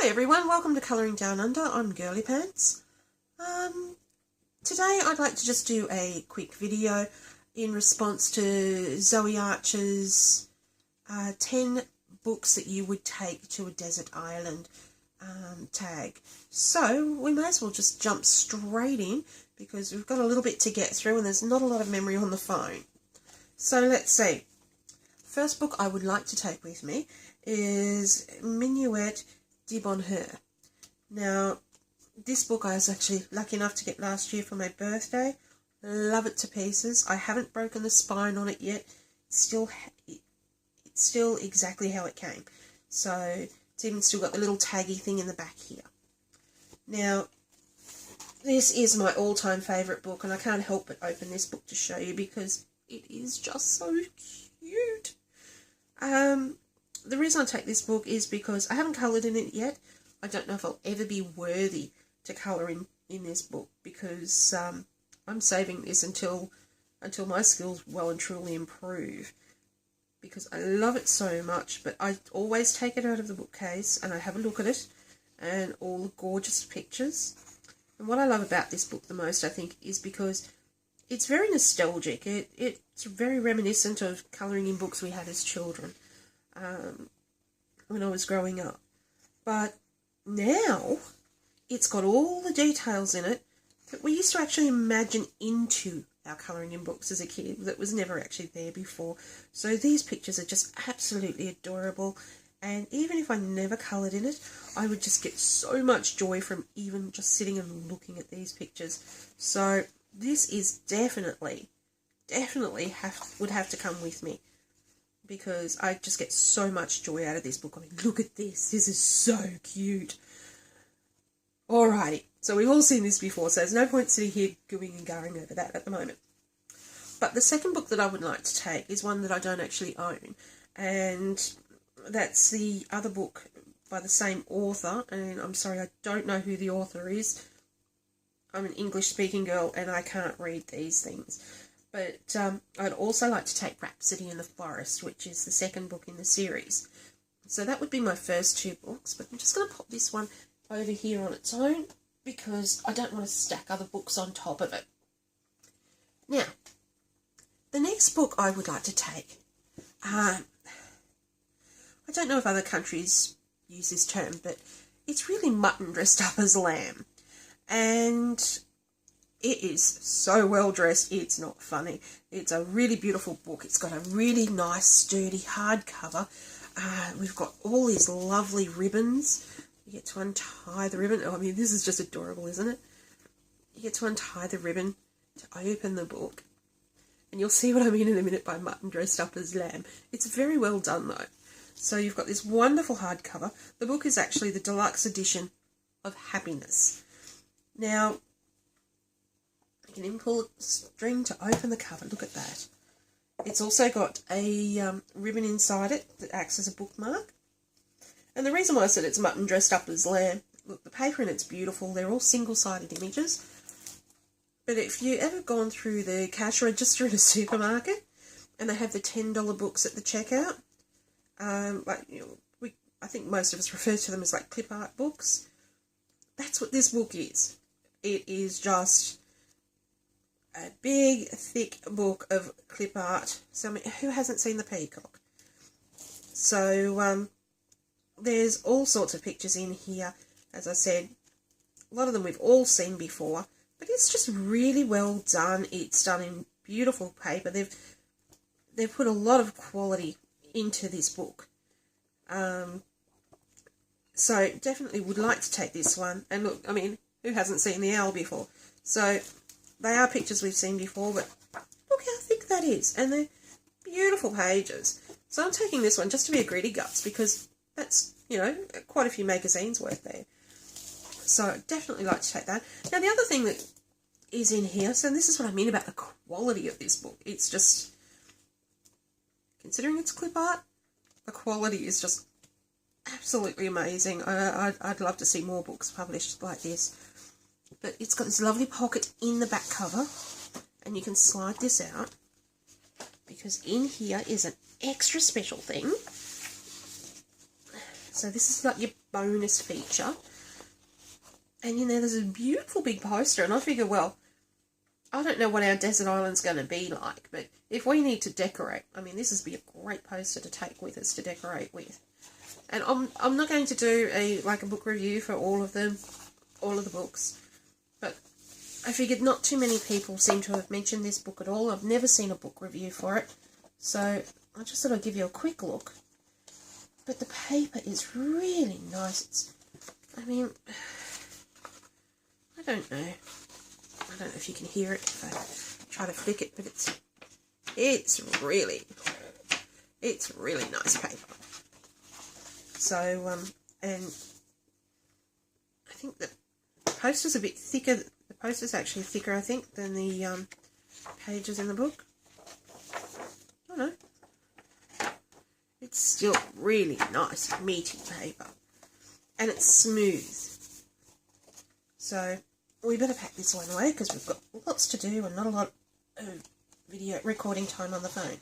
Hi everyone, welcome to Colouring Down Under. I'm Girly Pants. Today I'd like to just do a quick video in response to Zoe Archer's 10 books that you would take to a desert island tag. So we may as well just jump straight in because we've got a little bit to get through and there's not a lot of memory on the phone. So let's see. First book I would like to take with me is Minuet de Bonheur. Now, this book I was actually lucky enough to get last year for my birthday. Love it to pieces. I haven't broken the spine on it yet. It's still exactly how it came. So, it's even still got the little taggy thing in the back here. Now, this is my all-time favourite book, and I can't help but open this book to show you because it is just so cute. The reason I take this book is because I haven't coloured in it yet. I don't know if I'll ever be worthy to colour in this book because I'm saving this until my skills well and truly improve, because I love it so much. But I always take it out of the bookcase and I have a look at it and all the gorgeous pictures. And what I love about this book the most, I think, is because it's very nostalgic. It's very reminiscent of colouring in books we had as children when I was growing up. But now it's got all the details in it that we used to actually imagine into our colouring in books as a kid that was never actually there before. So these pictures are just absolutely adorable, and even if I never coloured in it, I would just get so much joy from even just sitting and looking at these pictures. So this is definitely would have to come with me, because I just get so much joy out of this book. I mean, look at this. This is so cute. Alrighty, so we've all seen this before, so there's no point sitting here gooing and garring over that at the moment. But the second book that I would like to take is one that I don't actually own, and that's the other book by the same author, and I'm sorry, I don't know who the author is. I'm an English-speaking girl, and I can't read these things. But I'd also like to take Rhapsody in the Forest, which is the second book in the series. So that would be my first two books, but I'm just going to pop this one over here on its own because I don't want to stack other books on top of it. Now, the next book I would like to take, I don't know if other countries use this term, but it's really mutton dressed up as lamb. And it is so well dressed, it's not funny. It's a really beautiful book. It's got a really nice, sturdy hardcover. We've got all these lovely ribbons. You get to untie the ribbon. Oh, I mean, this is just adorable, isn't it? You get to untie the ribbon to open the book. And you'll see what I mean in a minute by mutton dressed up as lamb. It's very well done, though. So you've got this wonderful hardcover. The book is actually the deluxe edition of Happiness. Now, you can even pull a string to open the cover. Look at that. It's also got a ribbon inside it that acts as a bookmark. And the reason why I said it's mutton dressed up as lamb, look, the paper in it's beautiful. They're all single-sided images. But if you've ever gone through the cash register at a supermarket and they have the $10 books at the checkout, I think most of us refer to them as like clip art books. That's what this book is. It is just a big, thick book of clip art. So, I mean, who hasn't seen The Peacock? So, there's all sorts of pictures in here. As I said, a lot of them we've all seen before. But it's just really well done. It's done in beautiful paper. They've put a lot of quality into this book. So, definitely would like to take this one. And look, I mean, who hasn't seen the owl before? So, they are pictures we've seen before, but look how thick that is. And they're beautiful pages. So I'm taking this one just to be a greedy guts because that's, you know, quite a few magazines worth there. So definitely like to take that. Now, the other thing that is in here, so this is what I mean about the quality of this book. It's just, considering it's clip art, the quality is just absolutely amazing. I'd love to see more books published like this. But it's got this lovely pocket in the back cover, and you can slide this out because in here is an extra special thing. So this is like your bonus feature. And you know, there's a beautiful big poster, and I figure, well, I don't know what our desert island's going to be like, but if we need to decorate, I mean, this would be a great poster to take with us to decorate with. And I'm not going to do a book review for all of them, all of the books, but I figured not too many people seem to have mentioned this book at all. I've never seen a book review for it, so I just thought I'd give you a quick look. But the paper is really nice. I mean, I don't know. I don't know if you can hear it if I try to flick it, but it's really nice paper. So, and I think the poster's a bit thicker. The poster's actually thicker, I think, than the pages in the book. I don't know. It's still really nice, meaty paper. And it's smooth. So, we better pack this one away because we've got lots to do and not a lot of video recording time on the phone.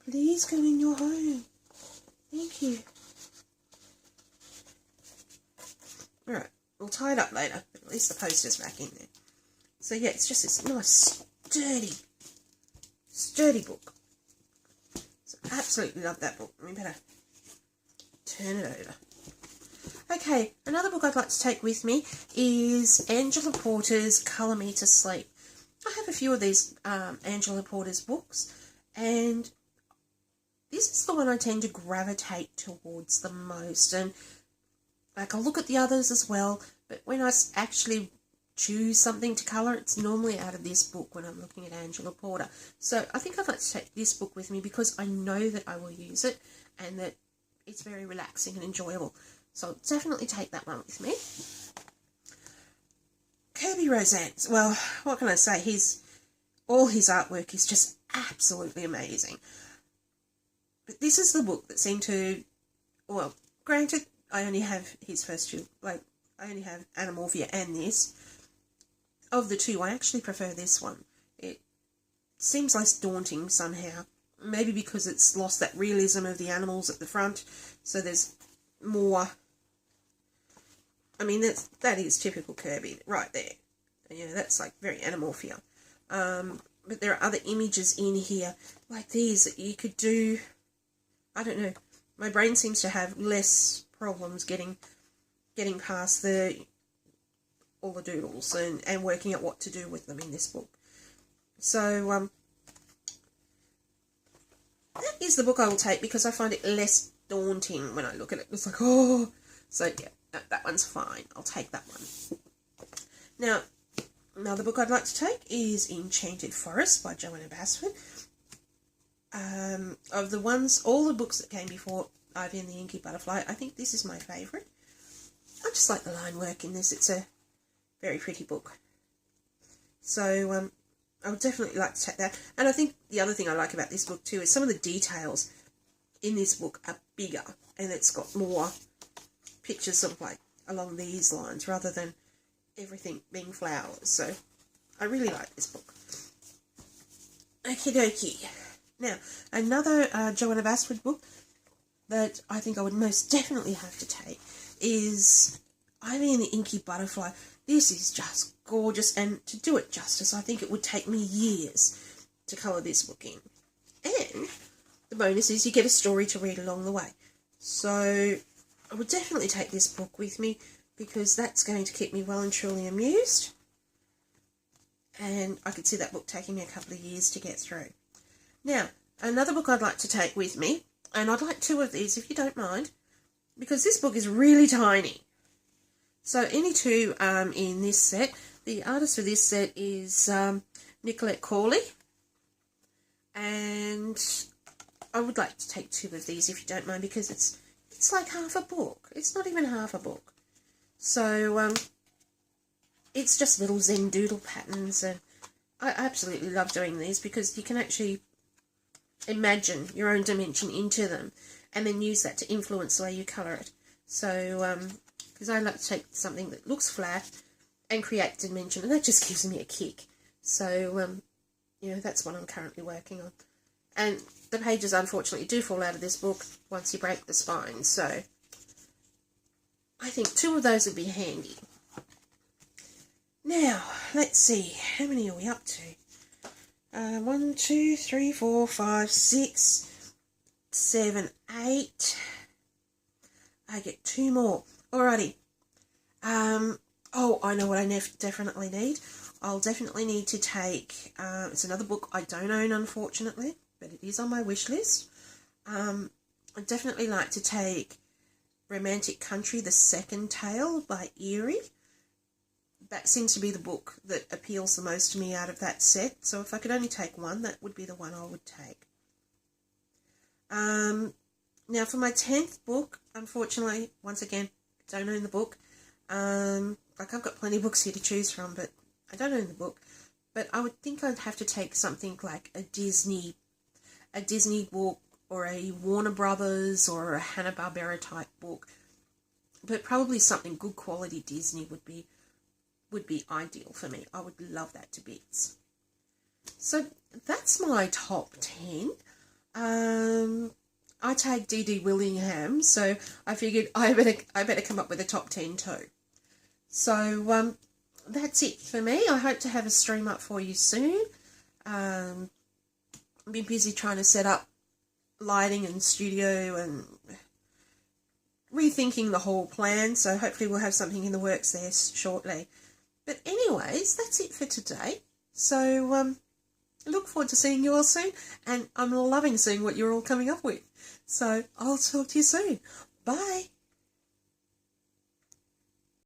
Please go in your home. Thank you. Alright, we'll tie it up later, but at least the poster's back in there. So yeah, it's just this nice, sturdy book. So absolutely love that book. We better turn it over. Okay, another book I'd like to take with me is Angela Porter's Colour Me to Sleep. I have a few of these Angela Porter's books, and this is the one I tend to gravitate towards the most. And I'll look at the others as well, but when I actually choose something to colour, it's normally out of this book when I'm looking at Angela Porter. So I think I'd like to take this book with me because I know that I will use it and that it's very relaxing and enjoyable. So I'll definitely take that one with me. Kirby Rosanes. Well, what can I say? All his artwork is just absolutely amazing. But this is the book that seemed to, well, granted, I only have his first two, I only have Animorphia and this. Of the two, I actually prefer this one. It seems less daunting somehow. Maybe because it's lost that realism of the animals at the front, so there's more. I mean, that is typical Kirby right there. You know, that's like very Animorphia. But there are other images in here like these that you could do. I don't know. My brain seems to have less problems getting past all the doodles and working out what to do with them in this book. So that is the book I will take because I find it less daunting when I look at it. It's like, oh. So yeah, that one's fine. I'll take that one. Now, another book I'd like to take is Enchanted Forest by Joanna Basford. Of the ones, all the books that came before Ivy and the Inky Butterfly, I think this is my favourite. I just like the line work in this. It's a very pretty book. So I would definitely like to take that. And I think the other thing I like about this book too is some of the details in this book are bigger, and it's got more pictures sort of like along these lines rather than everything being flowers. So I really like this book. Okie dokie. Now, another Joanna Basford book that I think I would most definitely have to take is Ivy and the Inky Butterfly. This is just gorgeous, and to do it justice, I think it would take me years to colour this book in. And the bonus is you get a story to read along the way. So I would definitely take this book with me because that's going to keep me well and truly amused. And I could see that book taking me a couple of years to get through. Now, another book I'd like to take with me, and I'd like two of these if you don't mind, because this book is really tiny. So any two in this set. The artist for this set is Nicolette Corley, and I would like to take two of these if you don't mind, because it's like half a book. It's not even half a book. So it's just little Zen doodle patterns, and I absolutely love doing these because you can actually imagine your own dimension into them and then use that to influence the way you colour it. So because I like to take something that looks flat and create dimension, and that just gives me a kick. So you know, that's what I'm currently working on. And the pages, unfortunately, do fall out of this book once you break the spine. So I think 2 of those would be handy. Now, let's see. How many are we up to? 1, 2, 3, 4, 5, 6, 7, 8. I get 2 more. Alrighty. Oh, I know what I definitely need. I'll definitely need to take, it's another book I don't own, unfortunately, but it is on my wish list. I'd definitely like to take Romantic Country, The Second Tale by Eerie. That seems to be the book that appeals the most to me out of that set. So if I could only take one, that would be the one I would take. Now for my 10th book, unfortunately, once again, don't own the book. Like I've got plenty of books here to choose from, but I don't own the book. But I would think I'd have to take something like a Disney book, or a Warner Brothers or a Hanna-Barbera type book. But probably something good quality Disney would be ideal for me. I would love that to bits. So that's my top 10. I take D.D. Willingham, so I figured I better come up with a top 10 too. So that's it for me. I hope to have a stream up for you soon. I've been busy trying to set up lighting and studio and rethinking the whole plan, so hopefully we'll have something in the works there shortly. But anyways, that's it for today. So look forward to seeing you all soon, and I'm loving seeing what you're all coming up with. So I'll talk to you soon. Bye.